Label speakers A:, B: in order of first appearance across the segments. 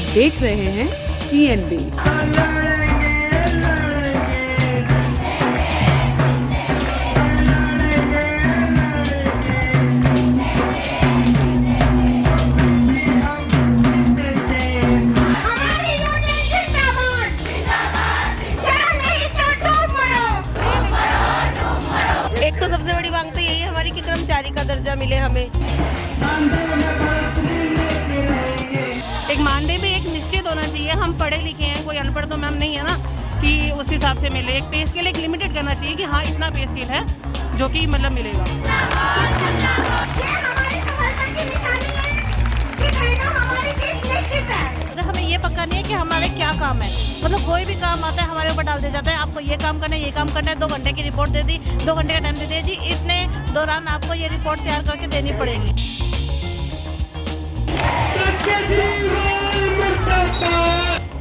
A: आप देख रहे हैं TNB।
B: एक तो सबसे बड़ी मांग तो यही है हमारी कि कर्मचारी का दर्जा मिले हमें।
C: एक मानदेय में एक निश्चित होना चाहिए। हम पढ़े लिखे हैं, कोई अनपढ़ तो मैम नहीं है ना कि उस हिसाब से मिले। एक पे स्केल एक लिमिटेड करना चाहिए कि हाँ इतना पे स्केल है जो कि मतलब मिलेगा। हमें ये पक्का नहीं है कि हमारे क्या काम है, मतलब कोई भी काम आता है हमारे ऊपर डाल दिया जाता है, आपको ये काम करना है, ये काम करना है, 2 घंटे की रिपोर्ट दे दी, 2 घंटे का टाइम दे दिया जी, इतने दौरान आपको ये रिपोर्ट तैयार करके देनी पड़ेगी।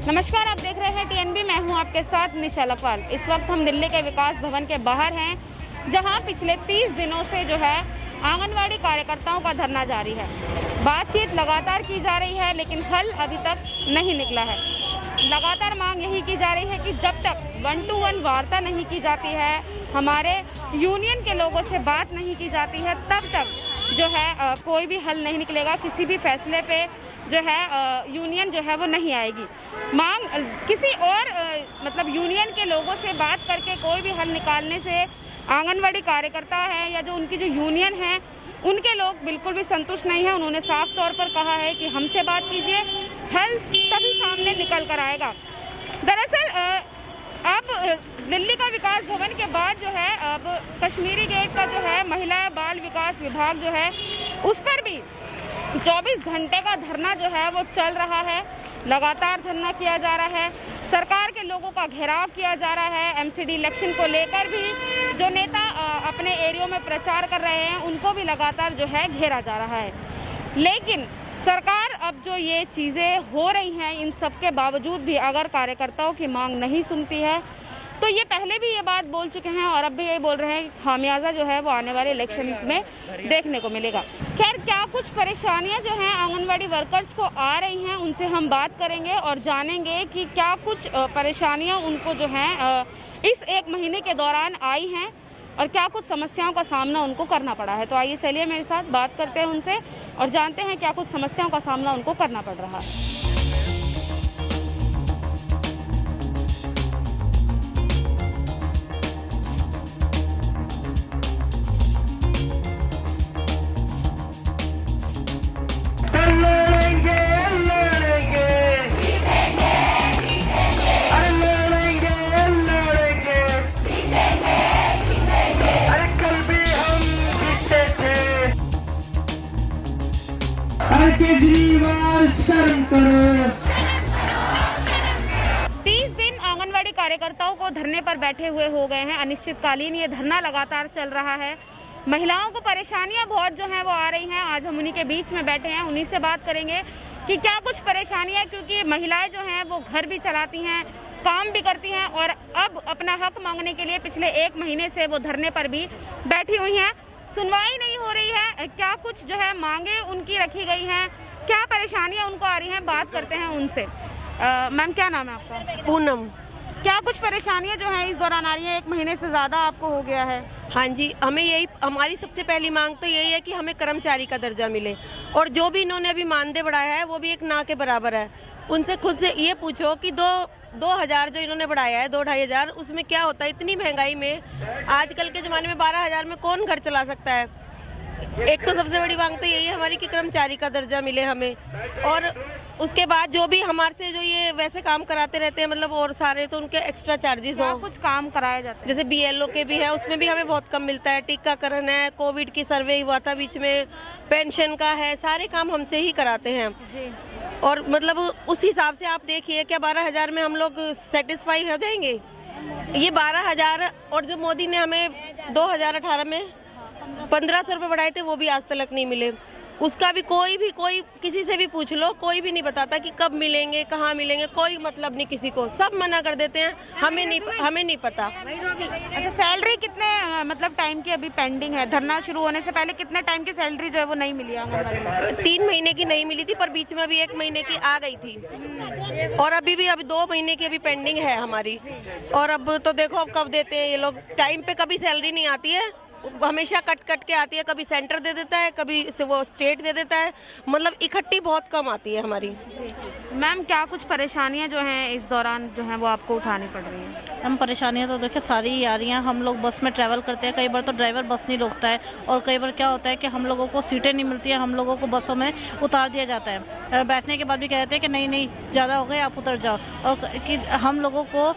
D: नमस्कार, आप देख रहे हैं TNB। मैं हूं आपके साथ निशा लखवाल। इस वक्त हम दिल्ली के विकास भवन के बाहर हैं, जहां पिछले 30 दिनों से जो है आंगनवाड़ी कार्यकर्ताओं का धरना जारी है। बातचीत लगातार की जा रही है, लेकिन हल अभी तक नहीं निकला है। लगातार मांग यही की जा रही है कि जब तक 1 to 1 वार्ता नहीं की जाती है, हमारे यूनियन के लोगों से बात नहीं की जाती है, तब तक जो है कोई भी हल नहीं निकलेगा। किसी भी फैसले पे जो है यूनियन जो है वो नहीं आएगी। मांग किसी और मतलब यूनियन के लोगों से बात करके कोई भी हल निकालने से आंगनवाड़ी कार्यकर्ता हैं या जो उनकी जो यूनियन है उनके लोग बिल्कुल भी संतुष्ट नहीं है। उन्होंने साफ तौर पर कहा है कि हमसे बात कीजिए, हल तभी सामने निकल कर आएगा। दरअसल अब दिल्ली का विकास भवन के बाद जो है अब कश्मीरी गेट का जो है महिला बाल विकास विभाग जो है उस पर भी 24 घंटे का धरना जो है वो चल रहा है। लगातार धरना किया जा रहा है, सरकार के लोगों का घेराव किया जा रहा है। MCD इलेक्शन को लेकर भी जो नेता अपने एरिया में प्रचार कर रहे हैं उनको भी लगातार जो है घेरा जा रहा है। लेकिन सरकार अब जो ये चीज़ें हो रही हैं, इन सब के बावजूद भी अगर कार्यकर्ताओं की मांग नहीं सुनती है तो ये पहले भी ये बात बोल चुके हैं और अब भी ये बोल रहे हैं कि खामियाजा जो है वो आने वाले इलेक्शन में देखने को मिलेगा। खैर, क्या कुछ परेशानियां जो हैं आंगनवाड़ी वर्कर्स को आ रही हैं, उनसे हम बात करेंगे और जानेंगे कि क्या कुछ परेशानियां उनको जो हैं इस 1 महीने के दौरान आई हैं और क्या कुछ समस्याओं का सामना उनको करना पड़ा है। तो आइए चलिए मेरे साथ बात करते हैं उनसे और जानते हैं क्या कुछ समस्याओं का सामना उनको करना पड़ रहा है।
E: शर्म करो।
D: 30 दिन आंगनवाड़ी कार्यकर्ताओं को धरने पर बैठे हुए हो गए हैं। अनिश्चितकालीन ये धरना लगातार चल रहा है। महिलाओं को परेशानियां बहुत जो हैं वो आ रही हैं। आज हम उन्हीं के बीच में बैठे हैं, उन्हीं से बात करेंगे कि क्या कुछ परेशानियां, क्योंकि महिलाएं जो हैं वो घर भी चलाती हैं, काम भी करती हैं और अब अपना हक मांगने के लिए पिछले 1 महीने से वो धरने पर भी बैठी हुई हैं। सुनवाई नहीं हो रही है। क्या कुछ जो है मांगे उनकी रखी गई हैं, क्या परेशानियां उनको आ रही हैं, बात करते हैं उनसे। मैम, क्या नाम है आपका?
B: पूनम।
D: क्या कुछ परेशानियां जो हैं इस दौरान आ रही हैं? 1 महीने से ज़्यादा आपको हो गया है।
B: हाँ जी, हमें यही, हमारी सबसे पहली मांग तो यही है कि हमें कर्मचारी का दर्जा मिले और जो भी इन्होंने अभी मानदेय बढ़ाया है वो भी एक ना के बराबर है। उनसे खुद से ये पूछो कि 2,000 जो इन्होंने बढ़ाया है, 2-2,500, उसमें क्या होता है? इतनी महंगाई में आजकल के ज़माने में 12,000 में कौन घर चला सकता है? एक तो सबसे बड़ी मांग तो यही है हमारी कि कर्मचारी का दर्जा मिले हमें, और उसके बाद जो भी हमारे से जो ये वैसे काम कराते रहते हैं, मतलब और सारे, तो उनके एक्स्ट्रा चार्जेस हो।
D: कुछ काम कराए जाते हैं
B: जैसे BLO के भी है, उसमें भी हमें बहुत कम मिलता है। टीकाकरण है, कोविड की सर्वे हुआ था बीच में, पेंशन का है, सारे काम हमसे ही कराते हैं
D: जी।
B: और मतलब उस हिसाब से आप देखिए, क्या 12,000 में हम लोग सेटिस्फाई हो जाएंगे? ये 12,000 और जो मोदी ने हमें 2018 में 1,500 रुपये बढ़ाए थे वो भी आज तक नहीं मिले। उसका भी कोई किसी से भी पूछ लो, कोई भी नहीं बताता कि कब मिलेंगे, कहाँ मिलेंगे, कोई मतलब नहीं किसी को, सब मना कर देते हैं, हमें नहीं पता।
D: अच्छा, सैलरी कितने मतलब टाइम की अभी पेंडिंग है? धरना शुरू होने से पहले कितने टाइम की सैलरी जो है वो नहीं मिली आंगनबाड़ी में?
B: 3 महीने की नहीं मिली थी, पर बीच में अभी 1 महीने की आ गई थी, और अभी 2 महीने की अभी पेंडिंग है हमारी। और अब तो देखो अब कब देते हैं ये लोग, टाइम पे कभी सैलरी नहीं आती है, हमेशा कट के आती है, कभी सेंटर दे देता है, कभी वो स्टेट दे देता है, मतलब इकट्ठी बहुत कम आती है हमारी।
D: मैम, क्या कुछ परेशानियां जो हैं इस दौरान जो हैं वो आपको उठानी पड़ रही हैं?
C: हम परेशानियाँ तो देखिए सारी ही आ रही हैं। हम लोग बस में ट्रैवल करते हैं, कई बार तो ड्राइवर बस नहीं रोकता है, और कई बार क्या होता है कि हम लोगों को सीटें नहीं मिलती है, हम लोगों को बसों में उतार दिया जाता है। बैठने के बाद भी कहते हैं कि नहीं ज़्यादा हो गए, आप उतर जाओ। और कि हम लोगों को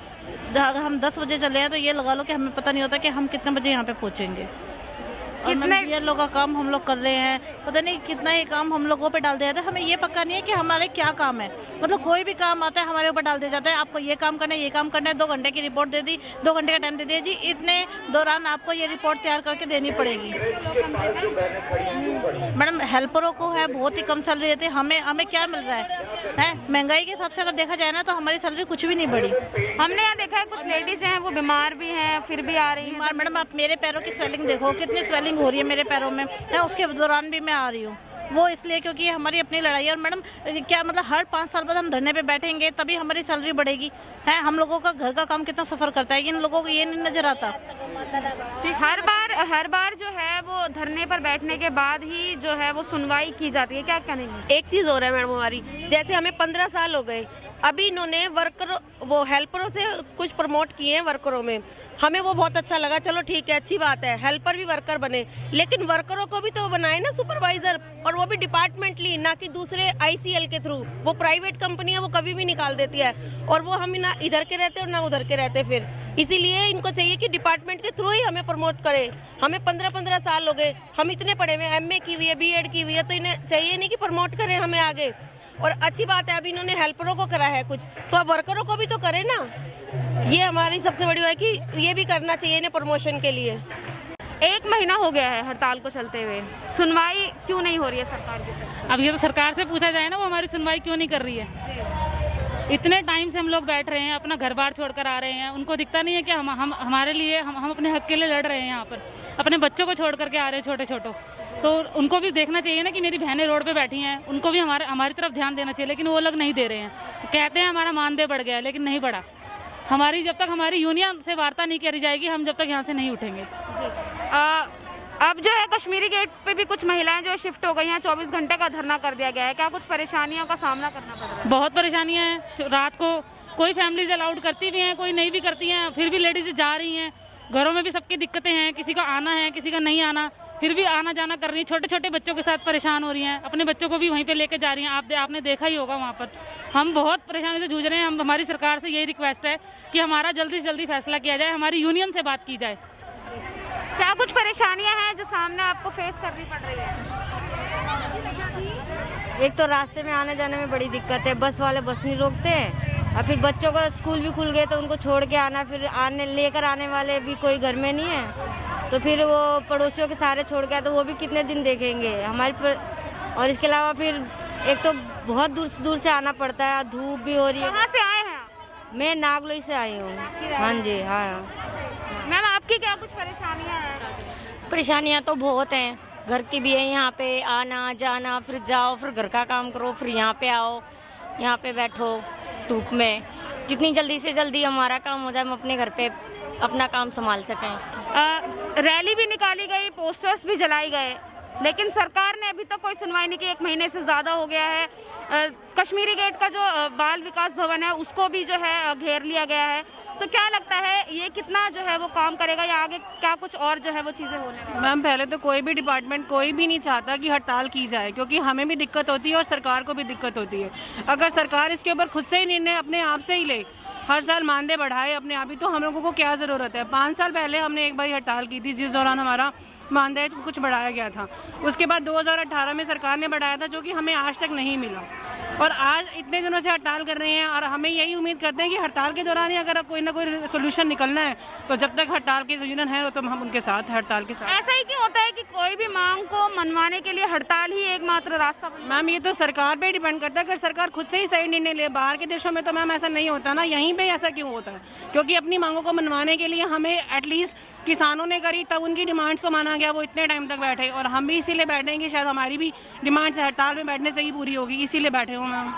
C: अगर हम 10 बजे चले हैं तो ये लगा लो कि हमें पता नहीं होता कि हम कितने बजे यहाँ पे पहुँचेंगे। और ये लोगों का काम हम लोग कर रहे हैं, पता नहीं कितना ये काम हम लोगों पे डाल दिया जाता है। हमें ये पक्का नहीं है कि हमारे क्या काम है, मतलब कोई भी काम आता है हमारे ऊपर डाल दिया जाता है, आपको ये काम करना है, ये काम करना है, 2 घंटे की रिपोर्ट दे दी, 2 घंटे का टाइम दे दिया जी, इतने दौरान आपको ये रिपोर्ट तैयार करके देनी पड़ेगी। मैडम, हेल्परों को है बहुत ही कम सैलरी देती है, हमें क्या मिल रहा है? महंगाई के हिसाब से अगर देखा जाए ना तो हमारी सैलरी कुछ भी नहीं बढ़ी।
D: हमने यहाँ देखा है कुछ लेडीज हैं वो बीमार भी हैं, फिर भी आ रही हैं।
C: मैडम, आप मेरे पैरों की स्वेलिंग देखो, कितनी स्वेलिंग हो रही है मेरे पैरों में है, उसके दौरान भी मैं आ रही हूँ। वो इसलिए क्योंकि हमारी अपनी लड़ाई है। और मैडम, क्या मतलब हर 5 साल बाद हम धरने पे बैठेंगे तभी हमारी सैलरी बढ़ेगी? है, हम लोगों का घर का काम कितना सफ़र करता है, इन लोगों को ये नहीं नजर आता।
D: हर बार जो है वो धरने पर बैठने के बाद ही जो है वो सुनवाई की जाती है, क्या कहेंगे?
B: एक चीज़ हो रहा है मैडम हमारी, जैसे हमें 15 साल हो गए, अभी इन्होंने वो हेल्परों से कुछ प्रमोट किए हैं वर्करों में, हमें वो बहुत अच्छा लगा, चलो ठीक है, अच्छी बात है, हेल्पर भी वर्कर बने, लेकिन वर्करों को भी तो बनाए ना सुपरवाइजर, और वो भी डिपार्टमेंटली, ना कि दूसरे ICL के थ्रू। वो प्राइवेट कंपनी है, वो कभी भी निकाल देती है, और वो हम ना इधर के रहते और ना उधर के रहते। फिर इसीलिए इनको चाहिए कि डिपार्टमेंट के थ्रू ही हमें प्रमोट करे। हमें 15-15 साल हो गए, हम इतने पढ़े हुए, MA की हुई है, BEd की हुई है, तो इन्हें चाहिए नहीं कि प्रमोट करें हमें आगे। और अच्छी बात है, अभी इन्होंने हेल्परों को करा है कुछ, तो अब वर्करों को भी तो करे ना। ये हमारी सबसे बड़ी बात है कि ये भी करना चाहिए इन्हें प्रमोशन के लिए।
D: 1 महीना हो गया है हड़ताल को चलते हुए, सुनवाई क्यों नहीं हो रही है सरकार की?
F: अब ये तो सरकार से पूछा जाए ना, वो हमारी सुनवाई क्यों नहीं कर रही है? इतने टाइम से हम लोग बैठ रहे हैं, अपना घर बार छोड़कर आ रहे हैं, उनको दिखता नहीं है कि हम हमारे लिए हम अपने हक के लिए लड़ रहे हैं। यहाँ पर अपने बच्चों को छोड़ करके आ रहे हैं, छोटे छोटों, तो उनको भी देखना चाहिए ना कि मेरी बहनें रोड पे बैठी हैं, उनको भी हमारी तरफ ध्यान देना चाहिए, लेकिन वो लोग नहीं दे रहे हैं। कहते हैं हमारा मानदेय बढ़ गया है, लेकिन नहीं बढ़ा। जब तक हमारी यूनियन से वार्ता नहीं करी जाएगी, हम जब तक यहाँ से नहीं उठेंगे।
D: अब जो है कश्मीरी गेट पे भी कुछ महिलाएं जो शिफ्ट हो गई हैं, 24 घंटे का धरना कर दिया गया है, क्या कुछ परेशानियों का सामना करना पड़ रहा है?
F: बहुत परेशानियां हैं। रात को कोई फैमिलीज अलाउड करती भी हैं, कोई नहीं भी करती हैं, फिर भी लेडीज जा रही हैं। घरों में भी सबकी दिक्कतें हैं, किसी का आना है, किसी का नहीं आना, फिर भी आना जाना कर रही हैं। छोटे छोटे बच्चों के साथ परेशान हो रही हैं, अपने बच्चों को भी वहीं पे लेके जा रही हैं। आपने देखा ही होगा वहाँ पर हम बहुत परेशानी से जूझ रहे हैं। हमारी सरकार से यही रिक्वेस्ट है कि हमारा जल्दी से जल्दी फैसला किया जाए, हमारी यूनियन से बात की जाए।
D: क्या कुछ परेशानियां हैं जो सामने आपको फेस करनी पड़ रही है?
G: एक तो रास्ते में आने जाने में बड़ी दिक्कत है, बस वाले बस नहीं रोकते हैं, और फिर बच्चों का स्कूल भी खुल गए तो उनको छोड़ के आना, फिर लेकर आने वाले भी कोई घर में नहीं है, तो फिर वो पड़ोसियों के सारे छोड़ के आए, तो वो भी कितने दिन देखेंगे हमारे। और इसके अलावा फिर एक तो बहुत दूर से आना पड़ता है, धूप भी हो रही है।
D: कहाँ से आए हैं?
G: मैं नागलोई से आई हूँ। हाँ जी, हाँ
D: मैम, आपकी क्या कुछ परेशानियां हैं?
G: परेशानियाँ तो बहुत हैं, घर की भी है, यहाँ पे आना जाना, फिर जाओ, फिर घर का काम करो, फिर यहाँ पे आओ, यहाँ पे बैठो धूप में। जितनी जल्दी से जल्दी हमारा काम हो जाए, हम अपने घर पे अपना काम संभाल सकें।
D: रैली भी निकाली गई, पोस्टर्स भी जलाई गए, लेकिन सरकार ने अभी तक कोई सुनवाई नहीं की। 1 महीने से ज़्यादा हो गया है। कश्मीरी गेट का जो बाल विकास भवन है उसको भी जो है घेर लिया गया है, तो क्या लगता है ये कितना जो है वो काम करेगा, या आगे क्या कुछ और जो है वो चीज़ें होने?
H: मैम, पहले तो कोई भी डिपार्टमेंट कोई भी नहीं चाहता कि हड़ताल की जाए, क्योंकि हमें भी दिक्कत होती है और सरकार को भी दिक्कत होती है। अगर सरकार इसके ऊपर खुद से ही निर्णय अपने आप से ही ले, हर साल मानदेय बढ़ाए अपने आप ही, तो हम लोगों को क्या ज़रूरत है। 5 साल पहले हमने एक बार हड़ताल की थी, जिस दौरान हमारा मानदेय कुछ बढ़ाया गया था। उसके बाद 2018 में सरकार ने बढ़ाया था, जो कि हमें आज तक नहीं मिला। और आज इतने दिनों से हड़ताल कर रहे हैं और हमें यही उम्मीद करते हैं कि हड़ताल के दौरान ही अगर कोई ना कोई सोल्यूशन निकलना है तो जब तक हड़ताल के यूनियन है तो हम उनके साथ हैं, हड़ताल के साथ।
D: ऐसा ही क्यों होता है कि कोई भी मांग को मनवाने के लिए हड़ताल ही एकमात्र रास्ता?
H: मैम ये तो सरकार पे डिपेंड करता है, अगर सरकार खुद से ही सही निर्णय ले। बाहर के देशों में तो मैम ऐसा नहीं होता ना, यहीं पे ऐसा क्यों होता है? क्योंकि अपनी मांगों को मनवाने के लिए हमें एटलीस्ट किसानों ने करी तब उनकी डिमांड्स को माना गया, वो इतने टाइम तक बैठे और हम भी इसीलिए बैठेंगे, शायद हमारी भी डिमांड्स हड़ताल में बैठने से ही पूरी होगी, इसीलिए बैठे हो मैम।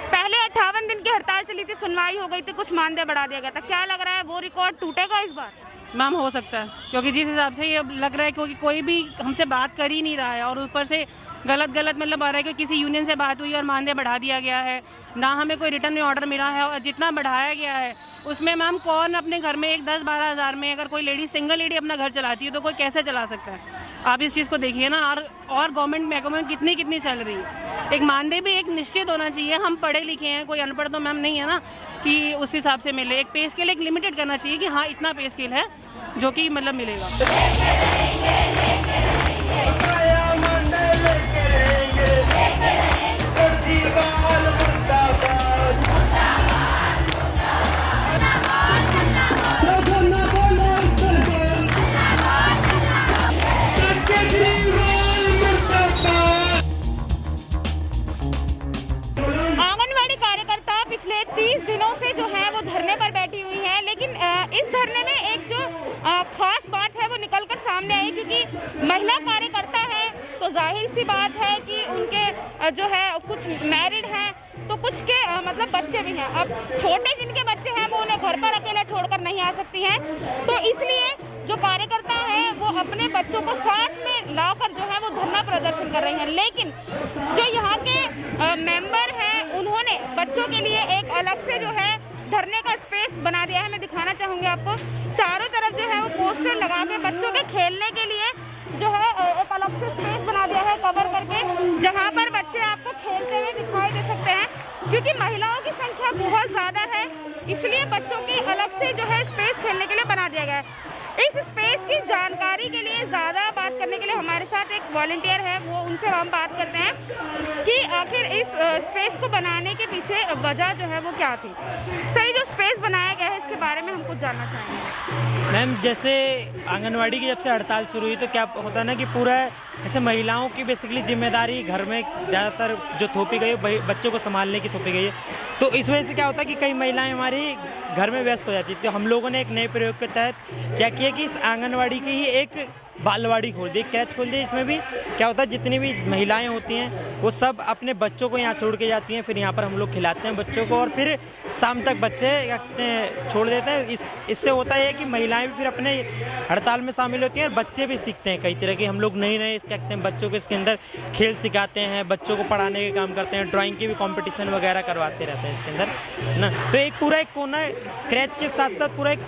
D: पहले 58 दिन की हड़ताल चली थी, सुनवाई हो गई थी, कुछ मानदेय बढ़ा दिया गया था, क्या लग रहा है वो रिकॉर्ड टूटेगा इस बार?
H: मैम हो सकता है, क्योंकि जिस हिसाब से ये लग रहा है क्योंकि कोई भी हमसे बात कर ही नहीं रहा है और ऊपर से गलत मतलब आ रहा है कि किसी यूनियन से बात हुई और मानदेय बढ़ा दिया गया है, ना हमें कोई रिटर्न में ऑर्डर मिला है और जितना बढ़ाया गया है उसमें मैम कौन अपने घर में एक 10-12 हज़ार में अगर कोई लेडी सिंगल लेडी अपना घर चलाती है तो कोई कैसे चला सकता है? आप इस चीज़ को देखिए ना। और गवर्नमेंट महकमे में कितनी सैलरी है, एक मानदेय भी एक निश्चित होना चाहिए। हम पढ़े लिखे हैं, कोई अनपढ़ तो मैम नहीं है ना कि उस हिसाब से मिले। एक पे स्केल एक लिमिटेड करना चाहिए कि हाँ इतना पे स्केल है जो कि मतलब मिलेगा।
D: आंगनवाड़ी कार्यकर्ता पिछले 30 दिनों से जो है वो धरने पर बैठी हुई हैं, लेकिन इस धरने में एक जो खास बात है वो निकलकर सामने आई, क्योंकि महिला कार्यकर्ता है तो जाहिर सी बात है कि उनके जो है कुछ मैरिड हैं तो कुछ के मतलब बच्चे भी हैं। अब छोटे जिनके बच्चे हैं वो उन्हें घर पर अकेला छोड़कर नहीं आ सकती हैं, तो इसलिए जो कार्यकर्ता हैं वो अपने बच्चों को साथ में लाकर जो है वो धरना प्रदर्शन कर रही हैं। लेकिन जो यहाँ के मेंबर हैं उन्होंने बच्चों के लिए एक अलग से जो है धरने का स्पेस बना दिया है। मैं दिखाना चाहूँगी आपको, चारों तरफ जो है वो पोस्टर लगा के बच्चों के खेलने के लिए जो है एक अलग से स्पेस बना दिया है कवर करके, जहाँ पर बच्चे आपको खेलते हुए दिखाई दे सकते हैं। क्योंकि महिलाओं की संख्या बहुत ज़्यादा है इसलिए बच्चों की अलग से जो है स्पेस खेलने के लिए बना दिया गया है। इस स्पेस की जानकारी के लिए ज़्यादा बात करने के लिए हमारे साथ एक वॉलंटियर है, वो उनसे हम बात करते हैं कि आखिर इस स्पेस को बनाने के पीछे वजह जो है वो क्या थी। सही जो स्पेस बनाया गया है इसके बारे में हम कुछ जानना चाहेंगे।
I: मैम जैसे आंगनवाड़ी की जब से हड़ताल शुरू हुई तो क्या होता है ना कि पूरा ऐसे महिलाओं की बेसिकली जिम्मेदारी घर में ज़्यादातर जो थोपी गई है बच्चों को संभालने की थोपी गई है, तो इस वजह से क्या होता है कि कई महिलाएं हमारी घर में व्यस्त हो जाती है। तो हम लोगों ने एक नए प्रयोग के तहत क्या किया कि इस आंगनवाड़ी की ही एक बालवाड़ी खोल दी, कैच खोल दी। इसमें भी क्या होता है जितनी भी महिलाएं होती हैं वो सब अपने बच्चों को यहाँ छोड़ के जाती हैं, फिर यहाँ पर हम लोग खिलाते हैं बच्चों को और फिर शाम तक बच्चे छोड़ देते हैं। इससे होता है कि महिलाएं भी फिर अपने हड़ताल में शामिल होती हैं और बच्चे भी सीखते हैं कई तरह के। हम लोग नए क्या कहते हैं बच्चों को इसके अंदर खेल सिखाते हैं, बच्चों को पढ़ाने के काम करते हैं, ड्राइंग के भी कॉम्पिटिशन वगैरह करवाते रहते हैं इसके अंदर ना। तो एक पूरा एक कोना है क्रैच के साथ साथ पूरा एक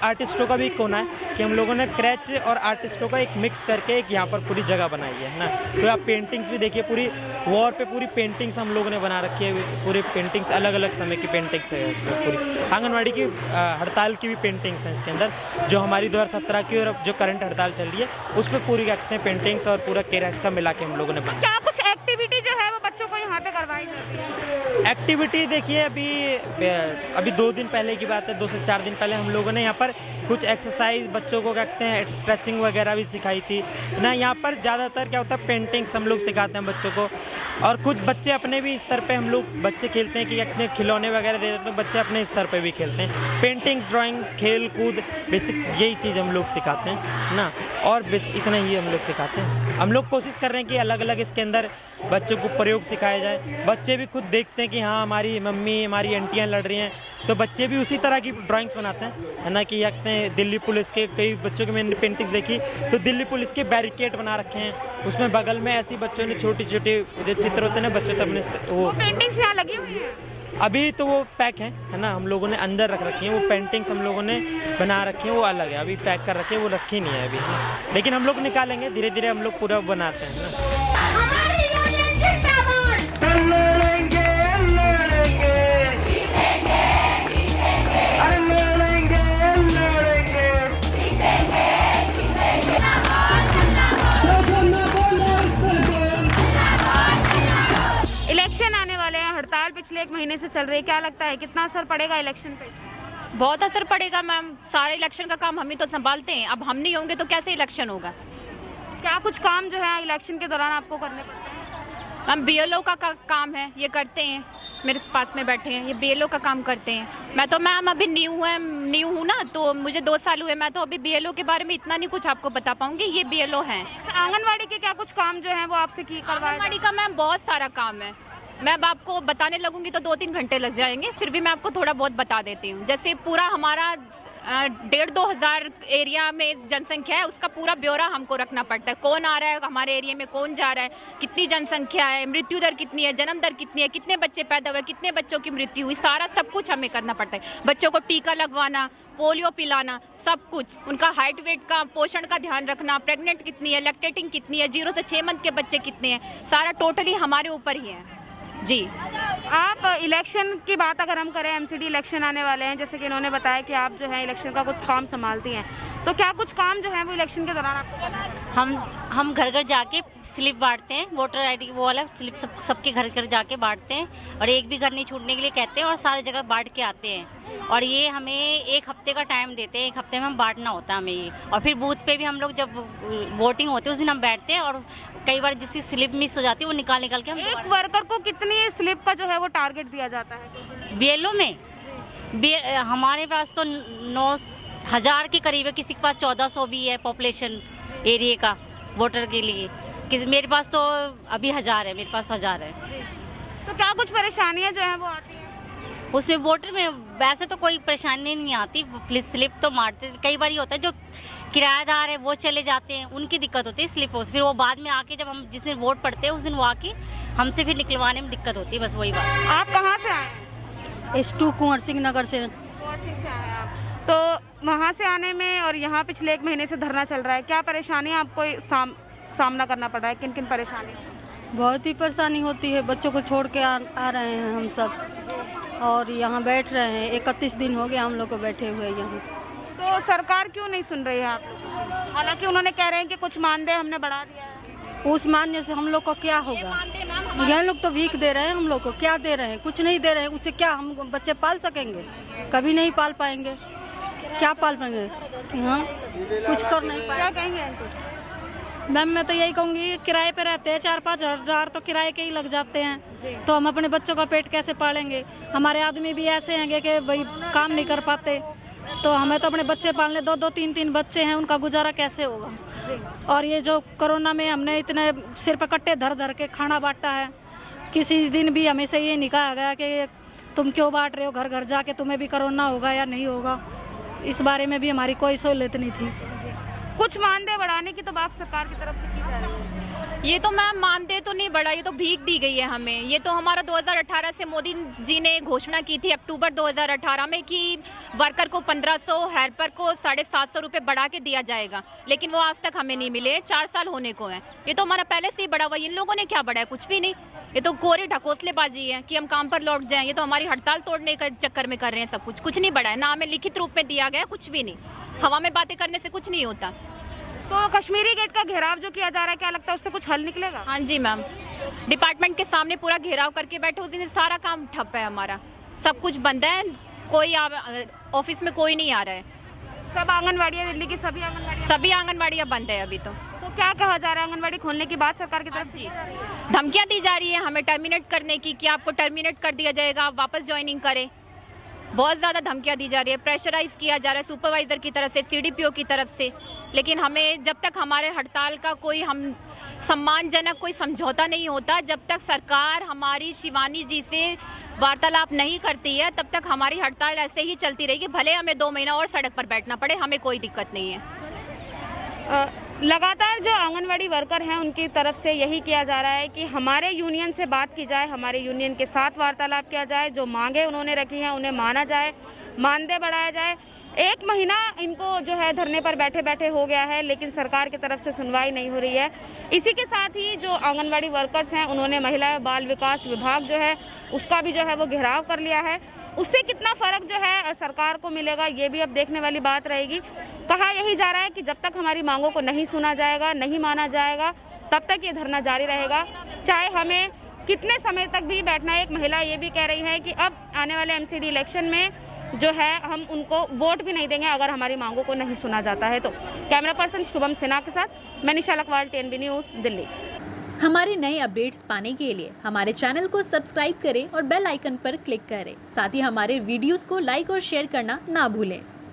I: आर्टिस्टों का भी एक कोना है कि हम लोगों ने क्रैच और आर्टिस्ट का एक मिक्स करके एक यहाँ पर पूरी जगह बनाई है ना। तो आप पेंटिंग्स भी देखिए, पूरी वॉल पे पूरी पेंटिंग्स हम लोगों ने बना रखी है, पूरी पेंटिंग्स अलग अलग समय की पेंटिंग्स है इसमें। पूरी आंगनवाड़ी की हड़ताल की भी पेंटिंग्स हैं इसके अंदर, जो हमारी 2017 की और जो करंट हड़ताल चल रही है उस पर पूरी क्या कहते हैं पेंटिंग्स और पूरा कैरेक्स का मिला के हम लोगों ने बनाया।
D: क्या कुछ एक्टिविटी जो है वो बच्चों को यहाँ पे करवाई जाती है?
I: एक्टिविटी देखिए अभी 2 दिन पहले की बात है, 2 से 4 दिन पहले हम लोगों ने यहाँ पर कुछ एक्सरसाइज बच्चों को कहते हैं स्ट्रेचिंग वगैरह भी सिखाई थी ना। यहाँ पर ज़्यादातर क्या होता है पेंटिंग्स हम लोग सिखाते हैं बच्चों को, और कुछ बच्चे अपने भी स्तर पे हम लोग बच्चे खेलते हैं कि अपने खिलौने वगैरह दे देते हैं तो बच्चे अपने स्तर पे भी खेलते हैं। पेंटिंग्स, ड्राइंग्स, खेल कूद, बेसिक यही चीज़ हम लोग सिखाते हैं ना, और बस इतना ही हम लोग सिखाते हैं। हम लोग कोशिश कर रहे हैं कि अलग अलग इसके अंदर बच्चों को प्रयोग सिखाया जाए। बच्चे भी खुद देखते हैं कि हाँ हमारी मम्मी हमारी आंटियाँ लड़ रही हैं, तो बच्चे भी उसी तरह की ड्राइंग्स बनाते हैं है ना। कि कहते हैं दिल्ली पुलिस के कई बच्चों की मैंने पेंटिंग्स देखी तो दिल्ली पुलिस के बैरिकेड बना रखे हैं, उसमें बगल में ऐसी बच्चों ने छोटे छोटे जो चित्र होते हैं ना बच्चों तो अपने
D: वो पेंटिंग्स यहाँ लगी हुई है।
I: अभी तो वो पैक है ना, हम लोगों ने अंदर रख रखी है वो पेंटिंग्स हम लोगों ने बना रखी है, वो अलग है अभी पैक कर रखे हैं, वो रखी नहीं है अभी, लेकिन हम लोग निकालेंगे धीरे धीरे, हम लोग पूरा बनाते हैं ना।
D: इलेक्शन आने वाले पिछले 1 महीने से चल रही है, क्या लगता है कितना असर पड़ेगा इलेक्शन पे?
J: बहुत असर पड़ेगा मैम, सारे इलेक्शन का काम हम ही तो संभालते हैं, अब हम नहीं होंगे तो कैसे इलेक्शन होगा।
D: क्या कुछ काम जो है इलेक्शन के दौरान आपको करने पड़ते हैं?
J: मैम BLO का काम है, ये करते हैं, मेरे पास में बैठे हैं, ये BLO का काम करते हैं। मैं तो मैम अभी न्यू हूँ ना, तो मुझे 2 साल हुए, मैं तो अभी BLO के बारे में इतना नहीं कुछ आपको बता पाऊंगी, ये BLO हैं।
D: अच्छा, आंगनवाड़ी के क्या कुछ काम जो है वो आपसे करवाए?
J: आंगनवाड़ी का मैम बहुत सारा काम है, मैं अब आपको बताने लगूंगी तो 2-3 घंटे लग जाएंगे, फिर भी मैं आपको थोड़ा बहुत बता देती हूँ। जैसे पूरा हमारा 1,500-2 हज़ार एरिया में जनसंख्या है, उसका पूरा ब्यौरा हमको रखना पड़ता है, कौन आ रहा है हमारे एरिया में, कौन जा रहा है, कितनी जनसंख्या है, मृत्यु दर कितनी है, जन्म दर कितनी है, कितने बच्चे पैदा हुए, कितने बच्चों की मृत्यु हुई, सारा सब कुछ हमें करना पड़ता है। बच्चों को टीका लगवाना, पोलियो पिलाना, सब कुछ, उनका हाइट वेट का, पोषण का ध्यान रखना, प्रेग्नेंट कितनी है, लैक्टेटिंग कितनी है, 0 से 6 मंथ के बच्चे कितने हैं, सारा टोटली हमारे ऊपर ही है जी।
D: आप इलेक्शन की बात अगर हम करें, MCD इलेक्शन आने वाले हैं, जैसे कि इन्होंने बताया कि आप जो है इलेक्शन का कुछ काम संभालती हैं, तो क्या कुछ काम जो है वो इलेक्शन के दौरान आपको करना है?
K: हम घर घर जाके स्लिप बांटते हैं, वोटर ID वो वाला स्लिप सबके घर घर जाके बांटते हैं, और एक भी घर नहीं छूटने के लिए कहते हैं, और सारी जगह बांट के आते हैं। और ये हमें 1 हफ्ते का टाइम देते हैं, 1 हफ्ते में हम बांटना होता है हमें ये। और फिर बूथ पे भी हम लोग जब वोटिंग होती है उस दिन हम बैठते हैं, और कई बार जिसकी स्लिप मिस हो जाती है वो निकाल के हम।
D: एक वर्कर को कितनी स्लिप का जो है वो टारगेट दिया जाता है
K: BLO में? हमारे पास तो 9,000 के करीब है, किसी के पास 1400 भी है पॉपुलेशन एरिया का वोटर के लिए, मेरे पास तो अभी 1000 है, मेरे पास 1000 है।
D: तो क्या कुछ परेशानियां जो है वो आती हैं
K: उसमें? वोटर में वैसे तो कोई परेशानी नहीं आती, स्लिप तो मारते, कई बार ये होता है जो किराएदार है वो चले जाते हैं, उनकी दिक्कत होती है स्लिप, फिर वो बाद में आके जब हम जिस दिन वोट पड़ते हैं उस दिन वो आके हमसे फिर निकलवाने में दिक्कत होती है, बस वही बात।
D: आप कहाँ से आए?
C: S2 कुंवर सिंह नगर से।
D: तो वहाँ से आने में और यहाँ पिछले 1 महीने से धरना चल रहा है, क्या परेशानी आपको सामना करना पड़ रहा है? किन किन परेशानी?
C: बहुत ही परेशानी होती है, बच्चों को छोड़ के आ रहे हैं हम सब, और यहाँ बैठ रहे हैं, 31 दिन हो गया हम लोग को बैठे हुए यहाँ।
D: तो सरकार क्यों नहीं सुन रही है आप? हालांकि उन्होंने कह रहे हैं कि कुछ मानदेय हमने बढ़ा दिया है।
C: उस मानने से हम लोग को क्या होगा? यह लोग तो भीख दे रहे हैं, हम लोग को क्या दे रहे हैं? कुछ नहीं दे रहे हैं, उससे क्या हम बच्चे पाल सकेंगे? कभी नहीं पाल पाएंगे, क्या पाल पाएंगे? हाँ, कुछ कर नहीं पाए।
D: क्या कहेंगे?
F: मैम मैं तो यही कहूँगी, किराए पे रहते हैं, 4-5 हज़ार तो किराए के ही लग जाते हैं, तो हम अपने बच्चों का पेट कैसे पालेंगे? हमारे आदमी भी ऐसे हैं कि भाई काम नहीं कर पाते, तो हमें तो अपने बच्चे पालने, 2-2, 3-3 बच्चे हैं, उनका गुजारा कैसे होगा? और ये जो कोरोना में हमने इतने सिर पर कट्टे धर धर के खाना बांटा है, किसी दिन भी हमें से ये नहीं कहा गया कि तुम क्यों बांट रहे हो, घर घर जाके तुम्हें भी कोरोना होगा या नहीं होगा, इस बारे में भी हमारी कोई सहूलियत नहीं थी।
D: कुछ मानदेय बढ़ाने की तो बात सरकार की तरफ से की जा रही है।
J: ये तो मैम मानदेय तो नहीं बढ़ा, ये तो भीख दी गई है हमें। ये तो हमारा 2018 से मोदी जी ने घोषणा की थी अक्टूबर 2018 में कि वर्कर को 1500, हेल्पर को 750 रुपये बढ़ा के दिया जाएगा, लेकिन वो आज तक हमें नहीं मिले, 4 साल होने को हैं। ये तो हमारा पहले से ही बढ़ा हुआ, इन लोगों ने क्या बढ़ाया? कुछ भी नहीं, ये तो कोरी ढकोसलेबाजी है कि हम काम पर लौट जाएं। ये तो हमारी हड़ताल तोड़ने के चक्कर में कर रहे हैं सब कुछ नहीं बढ़ा है, ना हमें लिखित रूप में दिया गया, कुछ भी नहीं। हवा में बातें करने से कुछ नहीं होता।
D: तो कश्मीरी गेट का घेराव जो किया जा रहा है, क्या लगता है उससे कुछ हल निकलेगा?
J: हाँ जी मैम, डिपार्टमेंट के सामने पूरा घेराव करके बैठे, उस दिन सारा काम ठप है, हमारा सब कुछ बंद है, कोई ऑफिस में कोई नहीं आ रहा है।
D: सब आंगनवाड़ियाँ, दिल्ली की सभी
J: आंगनवाड़ियाँ बंद है अभी तो
D: क्या कहा जा रहा है? आंगनवाड़ी खोलने की बात सरकार की तरफ से
J: धमकियाँ दी जा रही है हमें टर्मिनेट करने की, कि आपको टर्मिनेट कर दिया जाएगा, आप वापस ज्वाइनिंग करें। बहुत ज़्यादा धमकियाँ दी जा रही है, प्रेशराइज किया जा रहा है सुपरवाइज़र की तरफ से, CDPO की तरफ से। लेकिन हमें जब तक हमारे हड़ताल का कोई हम सम्मानजनक कोई समझौता नहीं होता, जब तक सरकार हमारी शिवानी जी से वार्तालाप नहीं करती है, तब तक हमारी हड़ताल ऐसे ही चलती रहेगी। भले हमें 2 महीना और सड़क पर बैठना पड़े, हमें कोई दिक्कत नहीं है।
D: लगातार जो आंगनवाड़ी वर्कर हैं उनकी तरफ से यही किया जा रहा है कि हमारे यूनियन से बात की जाए, हमारे यूनियन के साथ वार्तालाप किया जाए, जो मांगे उन्होंने रखी हैं उन्हें माना जाए, मानदेय बढ़ाया जाए। 1 महीना इनको जो है धरने पर बैठे बैठे हो गया है, लेकिन सरकार की तरफ से सुनवाई नहीं हो रही है। इसी के साथ ही जो आंगनवाड़ी वर्कर्स हैं उन्होंने महिला एवं बाल विकास विभाग जो है उसका भी जो है वो घेराव कर लिया है। उससे कितना फ़र्क जो है सरकार को मिलेगा, ये भी अब देखने वाली बात रहेगी। कहा यही जा रहा है कि जब तक हमारी मांगों को नहीं सुना जाएगा, नहीं माना जाएगा, तब तक ये धरना जारी रहेगा, चाहे हमें कितने समय तक भी बैठना है। एक महिला ये भी कह रही है कि अब आने वाले एमसीडी इलेक्शन में जो है हम उनको वोट भी नहीं देंगे अगर हमारी मांगों को नहीं सुना जाता है तो। कैमरा पर्सन शुभम सिन्हा के साथ मैं निशा लकवाल, TNB न्यूज़, दिल्ली।
L: हमारे नए अपडेट्स पाने के लिए हमारे चैनल को सब्सक्राइब करें और बेल आइकन पर क्लिक करें। साथ ही हमारे वीडियोस को लाइक और शेयर करना ना भूलें।